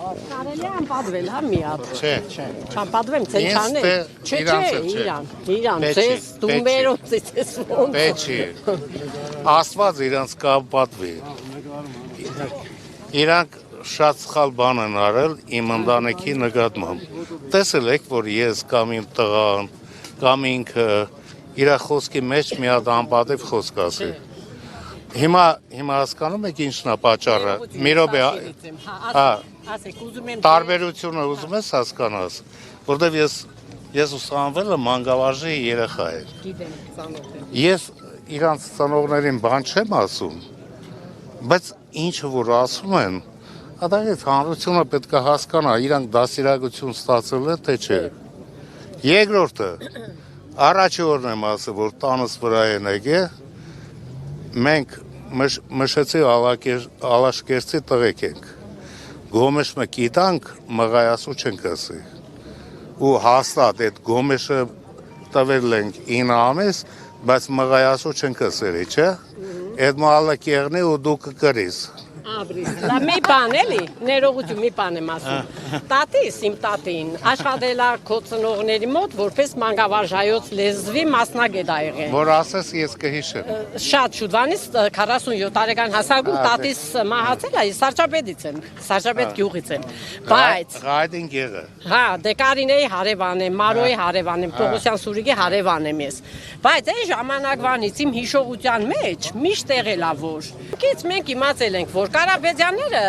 Կարելի է անպատվել, հա, մի հատ։ Չէ։ Չանպատվեմ, ցեն չանել։ Չէ, իրան, ձեզ դու մերոցից ես ոնց։ Պետք չի։ Աստված իրանց կապատվի։ Իրանք շատ սխալ բան են արել իմ ընտանիքի նկատմամբ։ Տեսել եք, որ ես կամ իմ տղան, կամ ինքը իր խոսքի մեջ մի հատ անպատիվ խոսք ասի։ Հիմա հասկանում եք ինչն է պատճառը։ Մի րոպե, տարբերությունը ուզում ես հասկանաս, որտեվ ես ուսանվել եմ մանկավարժի երեխա եմ։ Գիտեմ, ծանոթ եմ։ Ես իրանց ծնողներին բան չեմ ասում, բայց ինչը որ ասում են, Ադայից հանրությունը պետք է հասկանա, իրանք դաստիարակություն ստացել է, թե չէ։ Երկրորդը, առաջի օրն եմ ասել, որ տանս վրա են եկել, մենք Մշեցի Ալաշկերտի տղեկ ենք, գոմեշը կիտանք, մղայասու չենք ասի, ու հաստատ այդ գոմեշը տվել ենք 9 ամիս, բայց մղայասու չենք ասերի, չէ, այդ մալը կեղնի ու դու կկրիս։ Լա մի բան էլի, ներողություն մի բան եմ ասում։ Տատիս, իմ տատին, աշխատել է քո ծնողների մոտ, որպես մանկավարժայոց լեզվի մասնագետ ա եղել։ Որ ասես ես կհիշեմ։ Շատ շուտվանից 47 տարեկան հասակում տատիս մահացել է, Սարճապետից եմ, Սարճապետ գյուղից եմ։ Բայց Գայդին գեղը։ Հա, դե Կարինեի հարևան եմ, Մարոյի հարևան եմ, Պողոսյան Սուրիկի հարևան եմ ես։ Բայց այն ժամանակվանից իմ հիշողության մեջ միշտ եղել է որ։ Մենք իմացել ենք, որ Կարապետյանները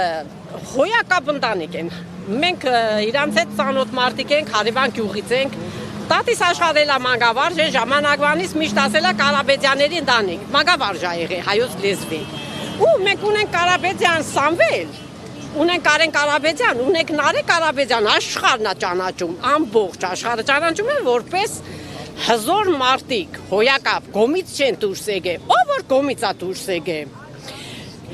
հոյակապ ընտանիք են։ Մենք իրանց հետ ծանոթ մարդիկ ենք, հարևան գյուղից ենք։ Տատիս աշխատել է մանկավարժ, այն ժամանակվանից միշտ ասել է Կարապետյանների ընտանիք, մանկավարժ ա եղել հայոց լեզվի։ Ու մենք ունենք Կարապետյան Սամվել, ունենք Կարեն Կարապետյան, ունենք Նարեկ Կարապետյան, աշխարհն է ճանաչում, ամբողջ աշխարհը ճանաչում է որպես հզոր մարդիկ, հոյակապ, գոմից չեն դուրս եկել, ով որ գոմից է դուրս եկել։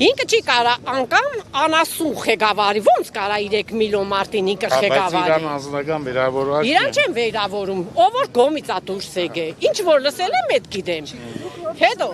Ինքը չի կարա անգամ անասուն ղեկավարի, ոնց կարա 3 միլիոն մարդին ինքը ղեկավարի։ Բայց իրան անձնական վերավորված չէ։ Իրան չեն վերավորում, ով որ գոմից է դուրս եկել, ինչ որ լսել եմ, այդ գիտեմ։ Հետո